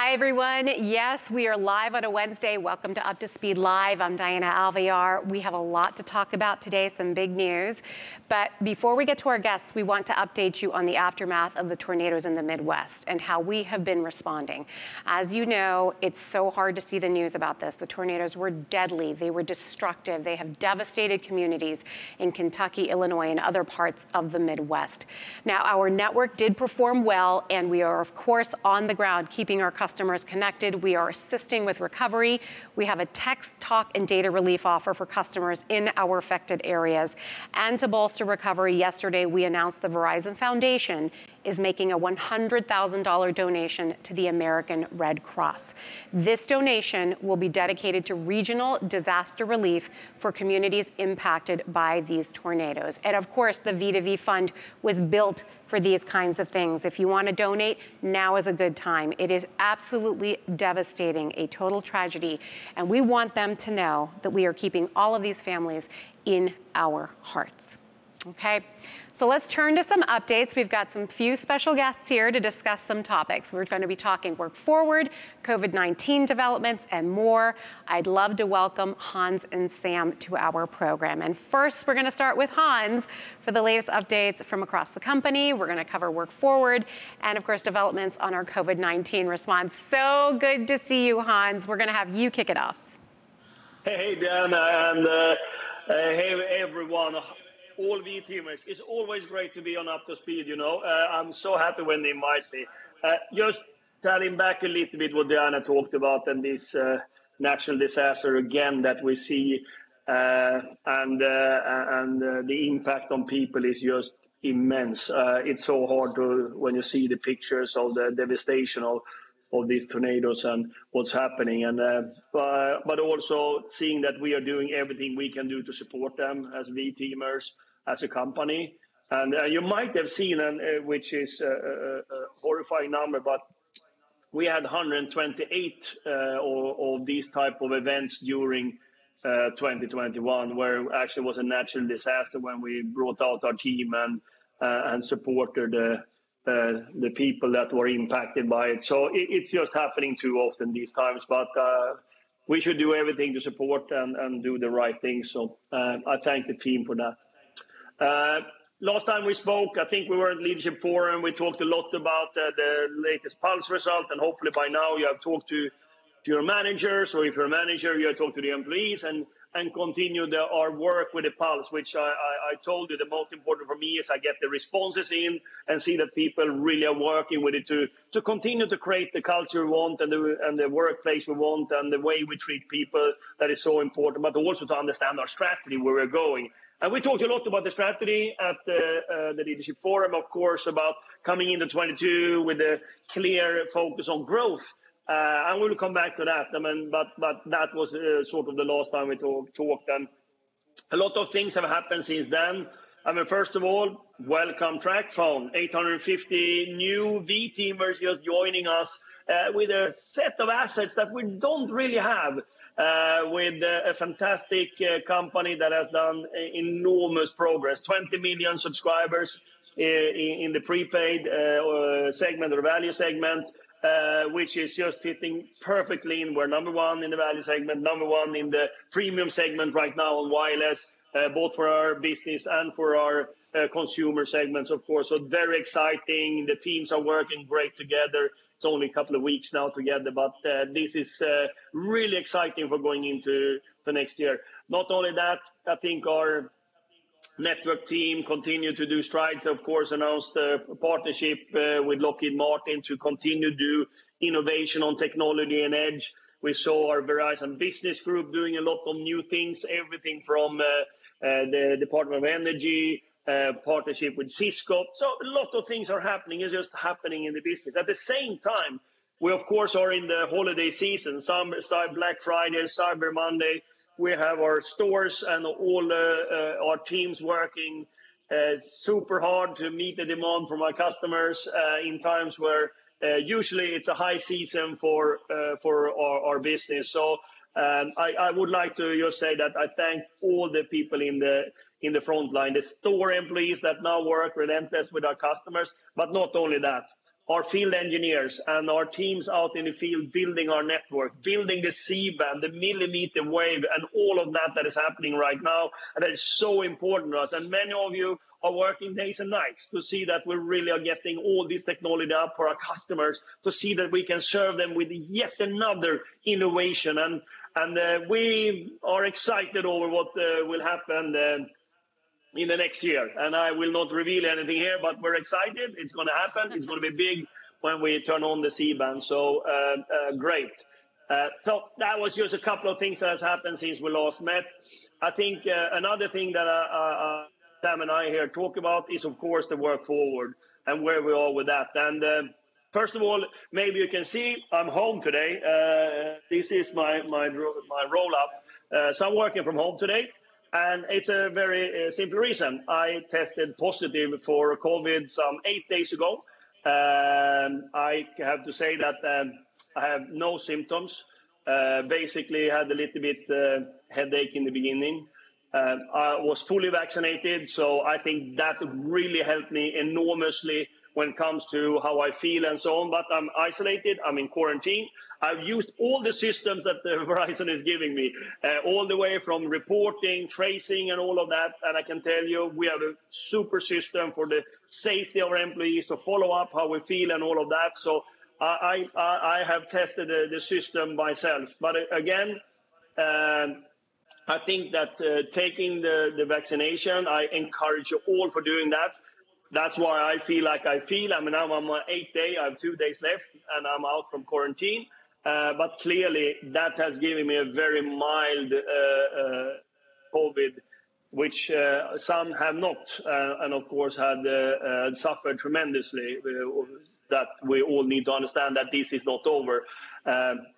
Hi, everyone. Yes, we are live on a Wednesday. Welcome to Up to Speed Live. I'm Diana Alvear. We have a lot to talk about today, some big news. But before we get to our guests, we want to update you on the aftermath of the tornadoes in the Midwest and how we have been responding. As you know, it's so hard to see the news about this. The tornadoes were deadly. They were destructive. They have devastated communities in Kentucky, Illinois, and other parts of the Midwest. Now, our network did perform well, and we are, of course, on the ground, keeping our customers connected. We are assisting with recovery. We have a text, talk, and data relief offer for customers in our affected areas. And to bolster recovery, yesterday we announced the Verizon Foundation is making a $100,000 donation to the American Red Cross. This donation will be dedicated to regional disaster relief for communities impacted by these tornadoes. And of course, the V2V fund was built for these kinds of things. If you want to donate, now is a good time. It is absolutely devastating, a total tragedy, and we want them to know that we are keeping all of these families in our hearts. Okay, so let's turn to some updates. We've got some few special guests here to discuss some topics. We're going to be talking work forward, COVID-19 developments, and more. I'd love to welcome Hans and Sam to our program. And first, we're going to start with Hans for the latest updates from across the company. We're going to cover work forward and, of course, developments on our COVID-19 response. So good to see you, Hans. We're going to have you kick it off. Hey, Diana, and hey, everyone. All V-teamers, it's always great to be on Up to Speed, you know. I'm so happy when they invite me. Just telling back a little bit what Diana talked about and this natural disaster again that we see and the impact on people is just immense. It's so hard to, when you see the pictures of the devastation of these tornadoes and what's happening, and but also seeing that we are doing everything we can do to support them as V-teamers, as a company. And you might have seen, which is a horrifying number, but we had 128 of these type of events during 2021, where actually was a natural disaster when we brought out our team and supported the people that were impacted by it. So it's just happening too often these times, but we should do everything to support and do the right thing. So I thank the team for that. Last time we spoke, I think we were at Leadership Forum. We talked a lot about the latest Pulse result, and hopefully by now you have talked to your managers, or if you're a manager, you have talked to the employees and continue our work with the Pulse, which I told you the most important for me is I get the responses in and see that people really are working with it to continue to create the culture we want and the workplace we want and the way we treat people. That is so important, but also to understand our strategy, where we're going. And we talked a lot about the strategy at the Leadership Forum, of course, about coming into 22 with a clear focus on growth. And we'll come back to that. I mean, but that was sort of the last time we talked. And a lot of things have happened since then. I mean, first of all, welcome TracFone. 850 new V-teamers just joining us with a set of assets that we don't really have, with a fantastic company that has done enormous progress. 20 million subscribers in the prepaid segment or value segment. Which is just fitting perfectly in. We're number one in the value segment, number one in the premium segment right now on wireless, both for our business and for our consumer segments, of course. So very exciting. The teams are working great together. It's only a couple of weeks now together, but this is really exciting for going into the next year. Not only that, I think our network team continued to do strides. Of course, announced a partnership with Lockheed Martin to continue to do innovation on technology and edge. We saw our Verizon Business Group doing a lot of new things, everything from the Department of Energy, partnership with Cisco. So a lot of things are happening. It's just happening in the business. At the same time, we, of course, are in the holiday season. Some Black Friday, Cyber Monday. We have our stores and all our teams working super hard to meet the demand from our customers in times where usually it's a high season for our business. So I would like to just say that I thank all the people in the front line, the store employees that now work relentless with our customers, but not only that. our field engineers and our teams out in the field building our network, building the C-band, the millimeter wave, and all of that is happening right now. And that is so important to us. And many of you are working days and nights to see that we really are getting all this technology up for our customers, to see that we can serve them with yet another innovation. And we are excited over what will happen in the next year. And I will not reveal anything here, but we're excited. It's going to happen. It's going to be big when we turn on the C-band. So great. So that was just a couple of things that has happened since we last met. I think another thing that Sam and I here talk about is, of course, the work forward and where we are with that. And first of all, maybe you can see I'm home today. This is my roll-up. So I'm working from home today. And it's a very simple reason. I tested positive for COVID some 8 days ago. I have to say that I have no symptoms. Basically, had a little bit headache in the beginning. I was fully vaccinated, so I think that really helped me enormously when it comes to how I feel and so on. But I'm isolated. I'm in quarantine. I've used all the systems that Verizon is giving me, all the way from reporting, tracing, and all of that. And I can tell you, we have a super system for the safety of our employees to follow up how we feel and all of that. So I have tested the system myself. But again, I think that taking the vaccination, I encourage you all for doing that. That's why I feel like I feel. I mean, now I'm on 8th day. I have 2 days left, and I'm out from quarantine. But clearly, that has given me a very mild COVID, which some have not, and of course had suffered tremendously. That we all need to understand that this is not over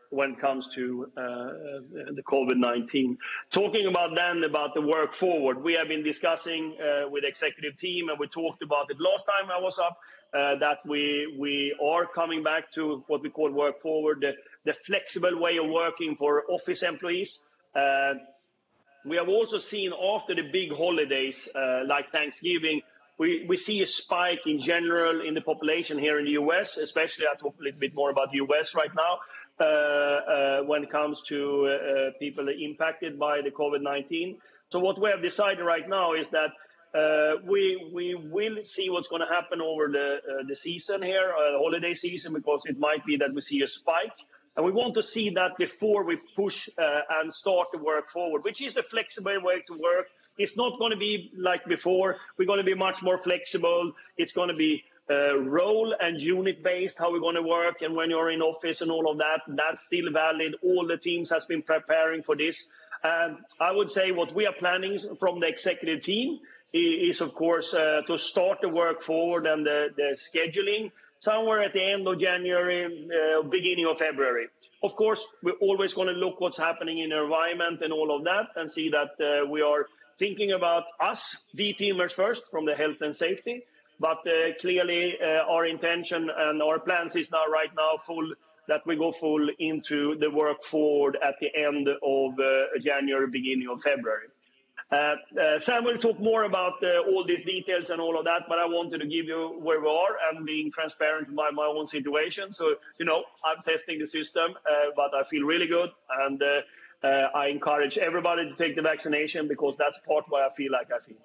when it comes to the COVID-19. Talking about the work forward, we have been discussing with the executive team, and we talked about it last time I was up, that we are coming back to what we call work forward, the flexible way of working for office employees. We have also seen after the big holidays like Thanksgiving, we see a spike in general in the population here in the US, especially I talk a little bit more about the US right now, when it comes to people impacted by the COVID-19. So what we have decided right now is that we will see what's going to happen over the season here, holiday season, because it might be that we see a spike. And we want to see that before we push and start the work forward, which is the flexible way to work. It's not going to be like before. We're going to be much more flexible. It's going to be role and unit based, how we're going to work. And when you're in office and all of that, that's still valid. All the teams has been preparing for this. And I would say what we are planning from the executive team is, of course, to start the work forward and the scheduling somewhere at the end of January, beginning of February. Of course, we're always going to look what's happening in the environment and all of that and see that we are thinking about us, V-teamers first, from the health and safety. But clearly, our intention and our plans is now right now that we go full into the work forward at the end of January, beginning of February. Sam will talk more about all these details and all of that, but I wanted to give you where we are and being transparent about my own situation. So, I'm testing the system, but I feel really good. And I encourage everybody to take the vaccination because that's part why I feel like I feel.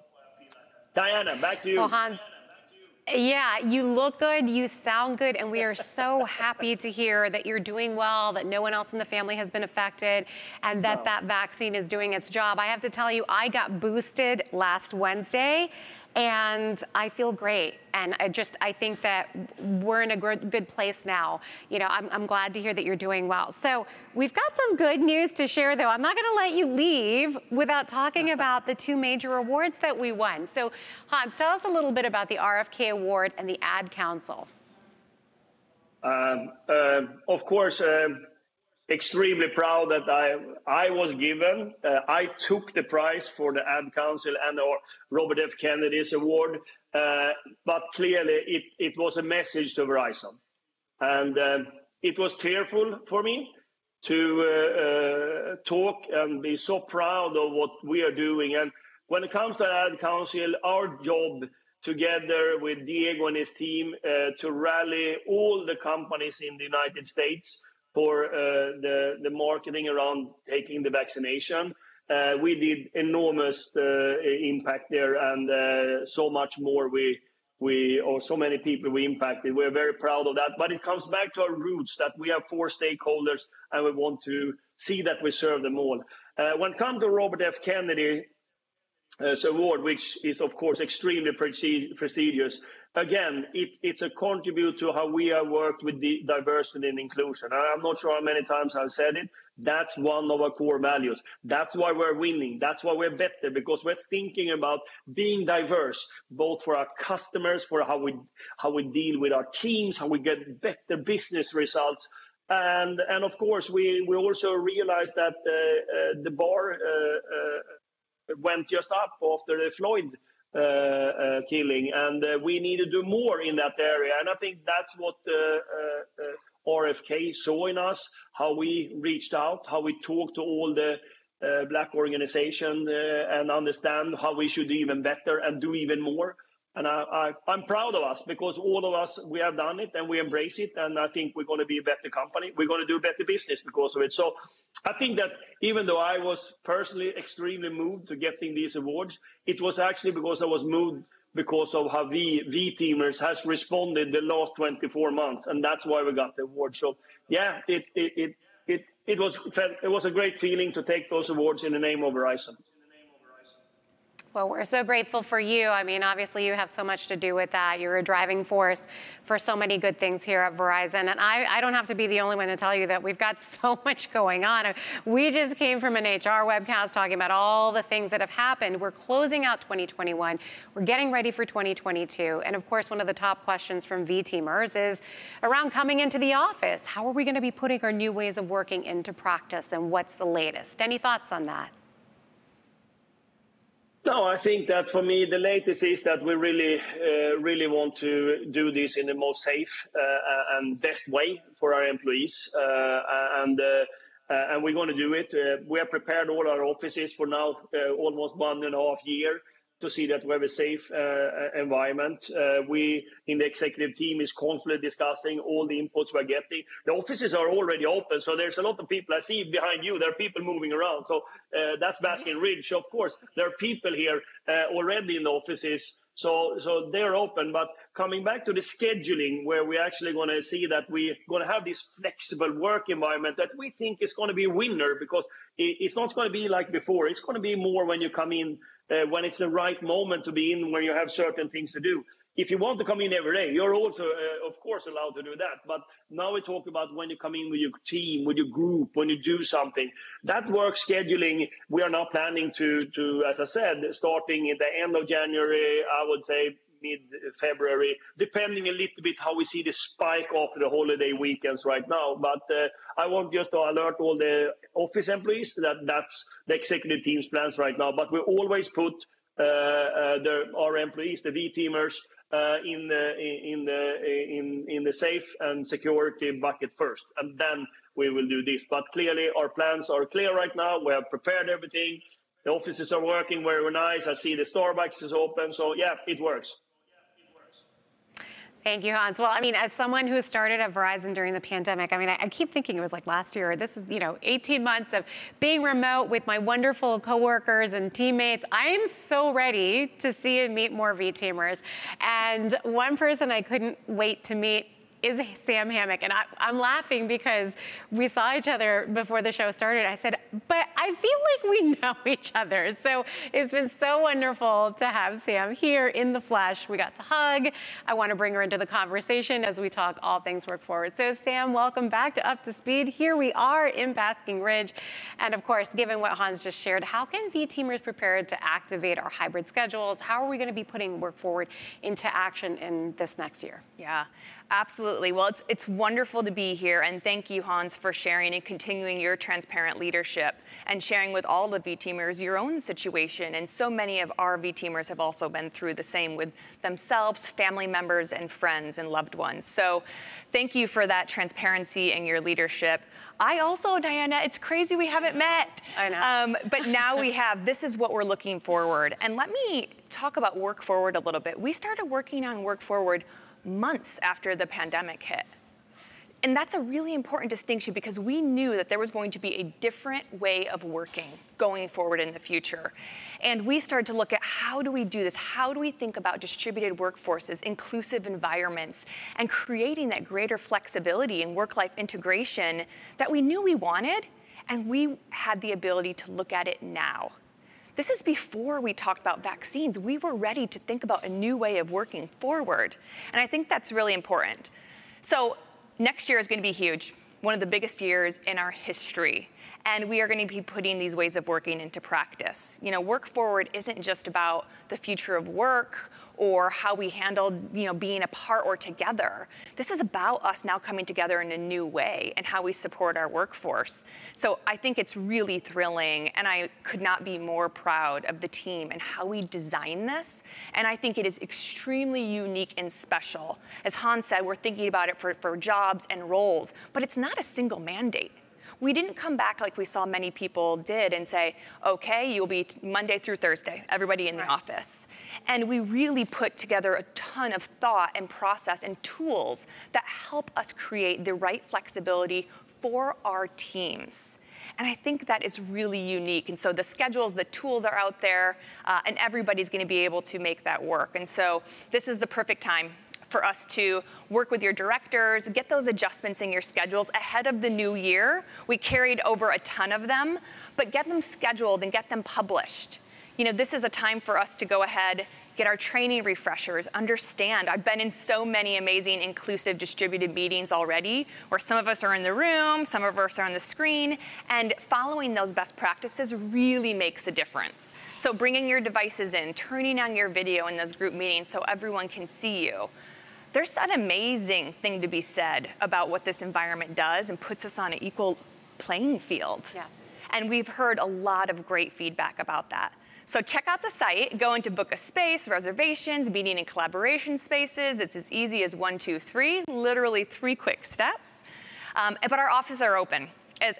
Diana, back to you. Well, Hans, yeah, you look good, you sound good, and we are so happy to hear that you're doing well, that no one else in the family has been affected, and that that vaccine is doing its job. I have to tell you, I got boosted last Wednesday, and I feel great. And I think that we're in a good place now. I'm glad to hear that you're doing well. So we've got some good news to share, though. I'm not going to let you leave without talking about the 2 major awards that we won. So Hans, tell us a little bit about the RFK Award and the Ad Council. Of course, extremely proud that I was given. I took the prize for the Ad Council and our Robert F. Kennedy's Award. But clearly, it was a message to Verizon. And it was tearful for me to talk and be so proud of what we are doing. And when it comes to Ad Council, our job together with Diego and his team to rally all the companies in the United States for the marketing around taking the vaccination. We did enormous impact there, and so much more or so many people we impacted. We're very proud of that. But it comes back to our roots that we have 4 stakeholders and we want to see that we serve them all. When it comes to Robert F. Kennedy award, which is of course extremely prestigious, again, it's a contribute to how we have worked with the diversity and inclusion. I'm not sure how many times I've said it. That's one of our core values. That's why we're winning. That's why we're better, because we're thinking about being diverse, both for our customers, for how we deal with our teams, how we get better business results. And of course, we also realized that the bar went just up after the Floyd killing, and we need to do more in that area. And I think that's what RFK saw in us, how we reached out, how we talked to all the Black organizations and understand how we should do even better and do even more. And I'm proud of us, because all of us, we have done it and we embrace it. And I think we're going to be a better company. We're going to do better business because of it. So I think that even though I was personally extremely moved to getting these awards, it was actually because I was moved because of how V-teamers has responded the last 24 months. And that's why we got the award. So yeah, it was a great feeling to take those awards in the name of Verizon. Well, we're so grateful for you. I mean, obviously you have so much to do with that. You're a driving force for so many good things here at Verizon. And I don't have to be the only one to tell you that we've got so much going on. We just came from an HR webcast talking about all the things that have happened. We're closing out 2021. We're getting ready for 2022. And of course, one of the top questions from V-teamers is around coming into the office. How are we going to be putting our new ways of working into practice, and what's the latest? Any thoughts on that? No, I think that for me, the latest is that we really want to do this in the most safe and best way for our employees. And we're going to do it. We have prepared all our offices for now almost 1.5 years to see that we have a safe environment. We in the executive team is constantly discussing all the inputs we're getting. The offices are already open, so there's a lot of people. I see behind you, there are people moving around. So that's Baskin Ridge. Of course, there are people here already in the offices. So they're open. But coming back to the scheduling, where we're actually going to see that we're going to have this flexible work environment that we think is going to be a winner, because it's not going to be like before. It's going to be more when you come in, when it's the right moment to be in, when you have certain things to do. If you want to come in every day, you're also, of course, allowed to do that. But now we talk about when you come in with your team, with your group, when you do something. That work scheduling, we are now planning to, as I said, starting at the end of January, I would say mid-February, depending a little bit how we see the spike after the holiday weekends right now. But I want just to alert all the office employees that that's the executive team's plans right now. But we always put our employees, the V-teamers, in the safe and security bucket first, and then we will do this. But clearly, our plans are clear right now. We have prepared everything. The offices are working very nice. I see the Starbucks is open. So yeah, it works. Thank you, Hans. Well, I mean, as someone who started at Verizon during the pandemic, I mean, I keep thinking it was like last year. This is, 18 months of being remote with my wonderful coworkers and teammates. I am so ready to see and meet more V-teamers. And one person I couldn't wait to meet is Sam Hammock. And I'm laughing because we saw each other before the show started. I said, but I feel like we know each other. So it's been so wonderful to have Sam here in the flesh. We got to hug. I want to bring her into the conversation as we talk all things work forward. So Sam, welcome back to Up to Speed. Here we are in Basking Ridge. And of course, given what Hans just shared, how can V-teamers prepare to activate our hybrid schedules? How are we going to be putting work forward into action in this next year? Yeah, absolutely. Well, it's wonderful to be here, and thank you, Hans, for sharing and continuing your transparent leadership and sharing with all the V-teamers your own situation. And so many of our V-teamers have also been through the same with themselves, family members, and friends and loved ones. So thank you for that transparency and your leadership. I also, Diana, it's crazy we haven't met. I know. But now we have. This is what we're looking forward. And let me talk about Work Forward a little bit. We started working on Work Forward months after the pandemic hit. And that's a really important distinction because we knew that there was going to be a different way of working going forward in the future. And we started to look at how do we do this? How do we think about distributed workforces, inclusive environments, and creating that greater flexibility and work-life integration that we knew we wanted, and we had the ability to look at it now. This is before we talked about vaccines. We were ready to think about a new way of working forward. And I think that's really important. So next year is going to be huge, one of the biggest years in our history. And we are going to be putting these ways of working into practice. You know, Work Forward isn't just about the future of work or how we handle, being apart or together. This is about us now coming together in a new way and how we support our workforce. So I think it's really thrilling, and I could not be more proud of the team and how we designed this. And I think it is extremely unique and special. As Hans said, we're thinking about it for jobs and roles, but it's not a single mandate. We didn't come back like we saw many people did and say, okay, you'll be Monday through Thursday, everybody in the office. And we really put together a ton of thought and process and tools that help us create the right flexibility for our teams. And I think that is really unique. And so the schedules, the tools are out there, and everybody's going to be able to make that work. And so this is the perfect time for us to work with your directors, get those adjustments in your schedules ahead of the new year. We carried over a ton of them, but get them scheduled and get them published. This is a time for us to go ahead, get our training refreshers, understand. I've been in so many amazing inclusive distributed meetings already where some of us are in the room, some of us are on the screen, and following those best practices really makes a difference. So bringing your devices in, turning on your video in those group meetings so everyone can see you. There's an amazing thing to be said about what this environment does and puts us on an equal playing field. Yeah. And we've heard a lot of great feedback about that. So check out the site, go into book a space, reservations, meeting and collaboration spaces. It's as easy as 1, 2, 3, literally 3 quick steps. But our offices are open.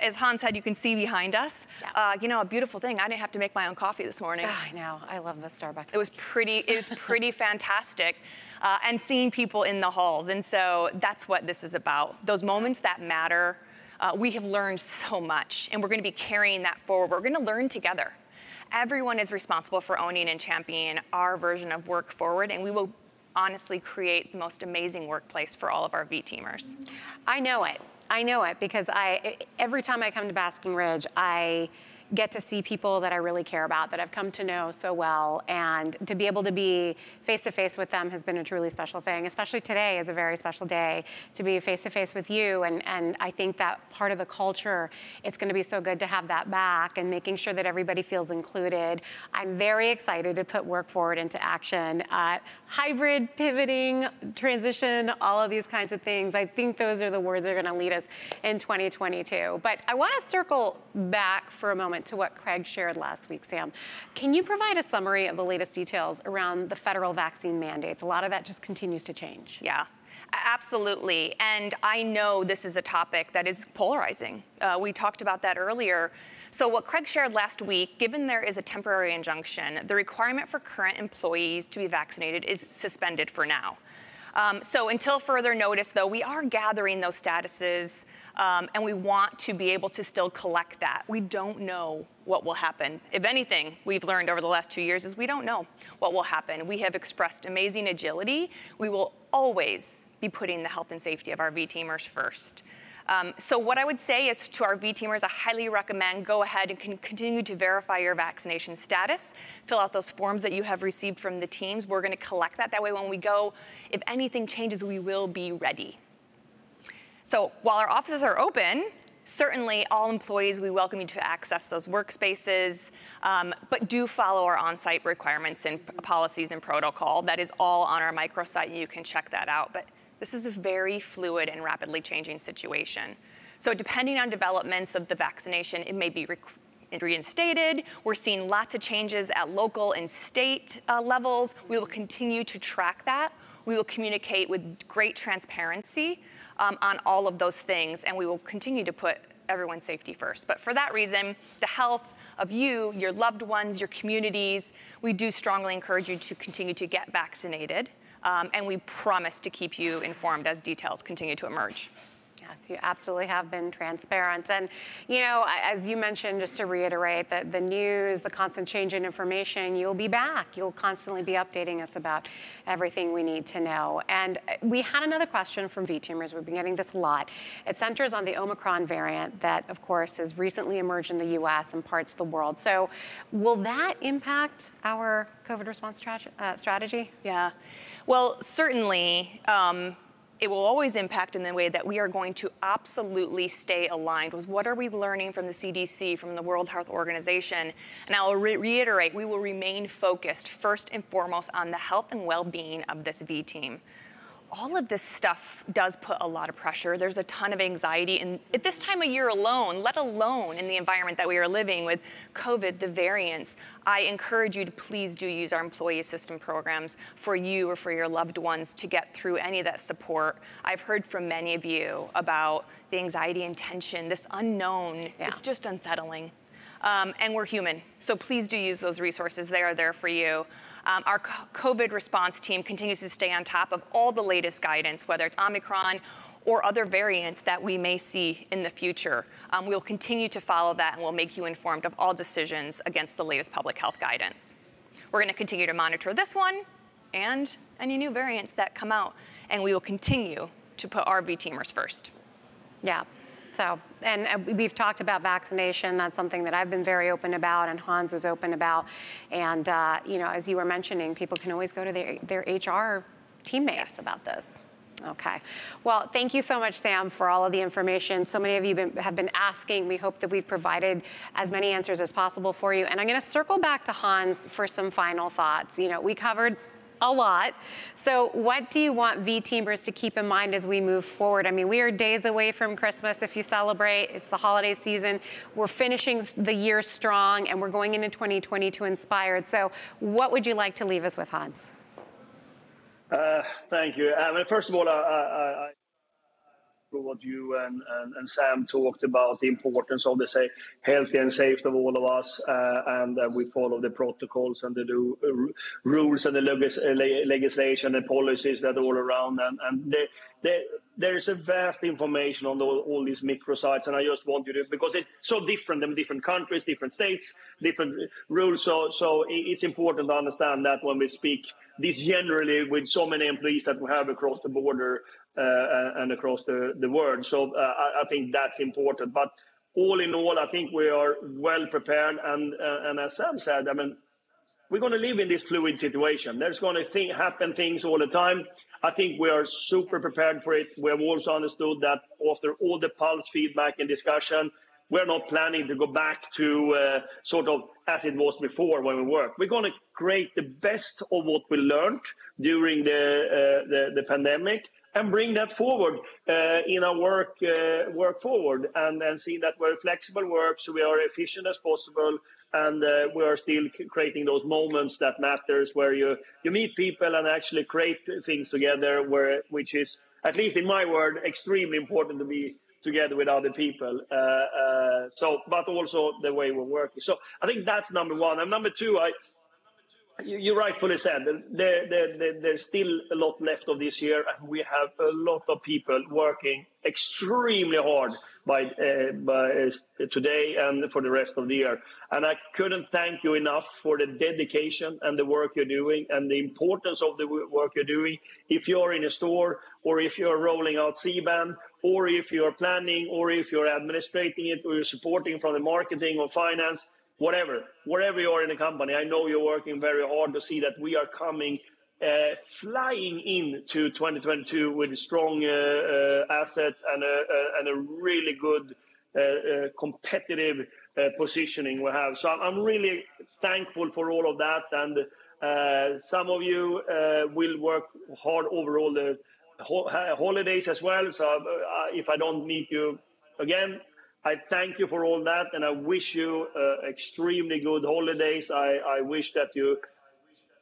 As Hans said, you can see behind us. Yeah. A beautiful thing. I didn't have to make my own coffee this morning. Oh, I know. I love the Starbucks. It was pretty fantastic. And seeing people in the halls. And so that's what this is about. Those moments that matter. We have learned so much, and we're going to be carrying that forward. We're going to learn together. Everyone is responsible for owning and championing our version of Work Forward, and we will honestly create the most amazing workplace for all of our V-teamers. I know it because every time I come to Basking Ridge, I get to see people that I really care about, that I've come to know so well, and to be able to be face-to-face with them has been a truly special thing. Especially today is a very special day to be face-to-face with you, and I think that part of the culture, it's gonna be so good to have that back and making sure that everybody feels included. I'm very excited to put Work Forward into action. Hybrid, pivoting, transition, all of these kinds of things. I think those are the words that are gonna lead us in 2022. But I wanna circle back for a moment to what Craig shared last week, Sam. Can you provide a summary of the latest details around the federal vaccine mandates? A lot of that just continues to change. Yeah, absolutely. And I know this is a topic that is polarizing. We talked about that earlier. So what Craig shared last week, given there is a temporary injunction, the requirement for current employees to be vaccinated is suspended for now. So until further notice, though, we are gathering those statuses, and we want to be able to still collect that. We don't know what will happen. If anything, we've learned over the last 2 years is we don't know what will happen. We have expressed amazing agility. We will always be putting the health and safety of our V-teamers first. So what I would say is to our V-teamers, I highly recommend go ahead and continue to verify your vaccination status. Fill out those forms that you have received from the teams. We're going to collect that. That way when we go, if anything changes, we will be ready. So while our offices are open, certainly all employees, we welcome you to access those workspaces, but do follow our on-site requirements and policies and protocol. That is all on our microsite, and you can check that out. But this is a very fluid and rapidly changing situation. So depending on developments of the vaccination, it may be reinstated. We're seeing lots of changes at local and state levels. We will continue to track that. We will communicate with great transparency on all of those things, and we will continue to put everyone's safety first. But for that reason, the health of you, your loved ones, your communities. We do strongly encourage you to continue to get vaccinated, and we promise to keep you informed as details continue to emerge. Yes, you absolutely have been transparent. And, you know, as you mentioned, just to reiterate, that the news, the constant change in information, you'll be back. You'll constantly be updating us about everything we need to know. And we had another question from V-Teamers. We've been getting this a lot. It centers on the Omicron variant that, of course, has recently emerged in the U.S. and parts of the world. So will that impact our COVID response strategy? Yeah, well, certainly. It will always impact in the way that we are going to absolutely stay aligned with what are we learning from the CDC, from the World Health Organization. And I will reiterate, we will remain focused first and foremost on the health and well-being of this V team. All of this stuff does put a lot of pressure. There's a ton of anxiety, and at this time of year alone, let alone in the environment that we are living with COVID, the variants, I encourage you to please do use our employee assistance programs for you or for your loved ones to get through any of that support. I've heard from many of you about the anxiety and tension, this unknown. Yeah. It's just unsettling. And we're human, so please do use those resources. They are there for you. Our COVID response team continues to stay on top of all the latest guidance, whether it's Omicron or other variants that we may see in the future. We'll continue to follow that, and we'll make you informed of all decisions against the latest public health guidance. We're going to continue to monitor this one and any new variants that come out, and we will continue to put our V-Teamers first. Yeah. So, and we've talked about vaccination. That's something that I've been very open about, and Hans is open about. And, you know, as you were mentioning, people can always go to their HR teammates about this. Okay. Well, thank you so much, Sam, for all of the information. So many of you have been asking. We hope that we've provided as many answers as possible for you. And I'm going to circle back to Hans for some final thoughts. You know, we covered a lot. So what do you want V-Teamers to keep in mind as we move forward? I mean, we are days away from Christmas if you celebrate. It's the holiday season. We're finishing the year strong, and we're going into 2022 inspired. So what would you like to leave us with, Hans? Thank you. I mean, first of all, I what you and Sam talked about, the importance of the healthy and safety of all of us, and we follow the protocols and the rules and the legislation and policies that are all around. And there's a vast information on all these microsites, and I just want you to, because it's so different in different countries, different states, different rules. So it's important to understand that when we speak this generally with so many employees that we have across the border and across the world. So I think that's important. But all in all, I think we are well prepared. And as Sam said, I mean, we're going to live in this fluid situation. There's going to happen things all the time. I think we are super prepared for it. We have also understood that after all the pulse feedback and discussion, we're not planning to go back to sort of as it was before when we worked. We're going to create the best of what we learned during the pandemic and bring that forward in our work forward, and see that we're flexible work, so we are efficient as possible, and we are still creating those moments that matters, where you meet people and actually create things together, which is, at least in my world, extremely important to be together with other people. But also the way we're working. So I think that's number one. And number two, you rightfully said, there's still a lot left of this year, and we have a lot of people working extremely hard by today and for the rest of the year. And I couldn't thank you enough for the dedication and the work you're doing and the importance of the work you're doing. If you're in a store, or if you're rolling out C-band, or if you're planning, or if you're administrating it, or you're supporting from the marketing or finance, wherever you are in the company, I know you're working very hard to see that we are coming flying into 2022 with strong assets and a really good competitive positioning we have. So I'm really thankful for all of that. And some of you will work hard over all the holidays as well. So if I don't meet you again, I thank you for all that, and I wish you extremely good holidays. I wish that you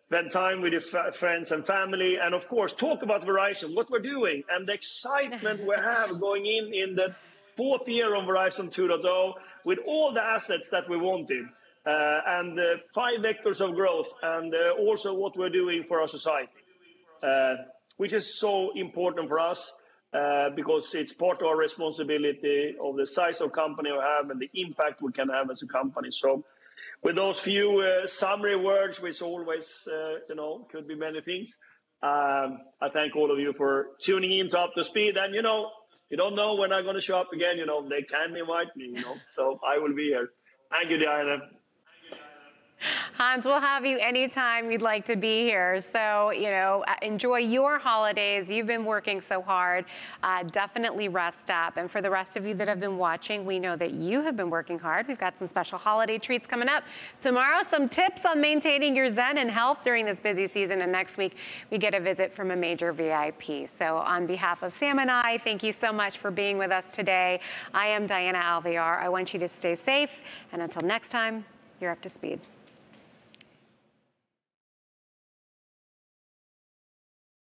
spend time with your friends and family, and of course, talk about Verizon, what we're doing, and the excitement we have going in the 4th year of Verizon 2.0 with all the assets that we wanted. and 5 vectors of growth, and also what we're doing for our society, which is so important for us because it's part of our responsibility of the size of company we have and the impact we can have as a company. So with those few summary words, which always, could be many things, I thank all of you for tuning in to Up to Speed. And, you don't know when I'm going to show up again. They can invite me, so I will be here. Thank you, Diana. Hans, we'll have you anytime you'd like to be here. So, enjoy your holidays. You've been working so hard. Definitely rest up. And for the rest of you that have been watching, we know that you have been working hard. We've got some special holiday treats coming up. Tomorrow, some tips on maintaining your zen and health during this busy season. And next week, we get a visit from a major VIP. So on behalf of Sam and I, thank you so much for being with us today. I am Diana Alvear. I want you to stay safe. And until next time, you're up to speed.